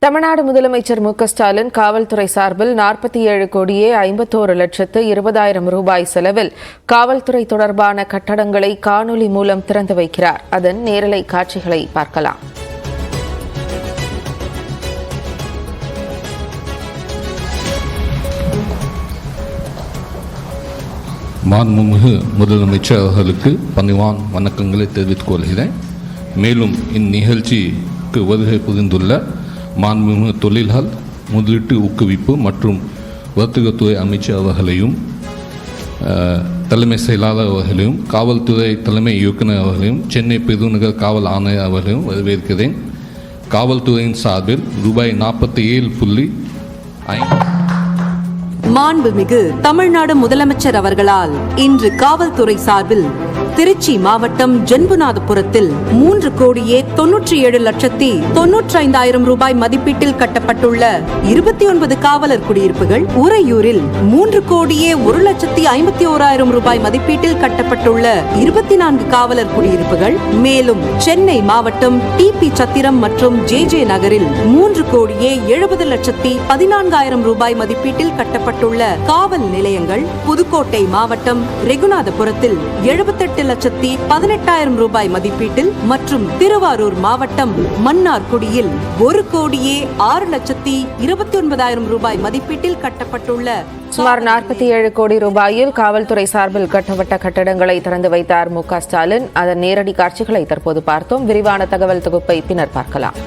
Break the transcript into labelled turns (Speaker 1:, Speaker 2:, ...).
Speaker 1: தமிழ்நாடு முதலமைச்சர் மு.க.ஸ்டாலின் காவல்துறை சார்பில் 47,51,20,000 ரூபாய் செலவில் காவல்துறை தொடர்பான கட்டடங்களை காணொலி மூலம் திறந்து வைக்கிறார். அதன் நேரலை காட்சிகளை பார்க்கலாம்.
Speaker 2: மாண்புமிகு முதலமைச்சர் அவர்களுக்கு பணிவான வணக்கங்களை தெரிவித்துக் கொள்கிறேன். மேலும் இந்நிகழ்ச்சிக்கு வருகை புரிந்துள்ள மாண்புமிகு தொழில்கள் முதலீட்டு ஊக்குவிப்பு மற்றும் வர்த்தகத்துறை அமைச்சர் அவர்களையும் தலைமை செயலாளர் அவர்களையும் காவல்துறை தலைமை இயக்குநர் அவர்களையும் சென்னை பெருநகர் காவல் ஆணையர் அவர்களையும் வரவேற்கிறேன். காவல்துறையின் சார்பில் ரூபாய் 47,5
Speaker 3: மாண்புமிகு தமிழ்நாடு முதலமைச்சர் அவர்களால் இன்று காவல்துறை சார்பில் திருச்சி மாவட்டம் ஜென்புநாதபுரத்தில் 3,97,95,000 ரூபாய் மதிப்பீட்டில் கட்டப்பட்டுள்ள 29 காவலர் குடியிருப்புகள், உறையூரில் 3,01,51,000 ரூபாய் மதிப்பீட்டில் கட்டப்பட்டுள்ள 24 காவலர் குடியிருப்புகள், மேலும் சென்னை மாவட்டம் டி.பி. சத்திரம் மற்றும் ஜே.ஜே. நகரில் 3,70,14,000 ரூபாய் மதிப்பீட்டில் கட்டப்பட்டுள்ள காவல் நிலையங்கள், புதுக்கோட்டை மாவட்டம் ரெகுநாதபுரத்தில் 78,18,000 ரூபாய் மதிப்பீட்டில் மற்றும் திருவாரூர் மாவட்டம் மன்னார்குடியில் 1,06,29,000 ரூபாய் மதிப்பீட்டில் கட்டப்பட்டுள்ள
Speaker 1: சுமார் 47 கோடி ரூபாயில் காவல்துறை சார்பில் கட்டப்பட்ட கட்டடங்களை திறந்து வைத்தார் மு.க.ஸ்டாலின். அதன் நேரடி காட்சிகளை தற்போது பார்த்தோம். விரிவான தகவல் தொகுப்பை பின்னர் பார்க்கலாம்.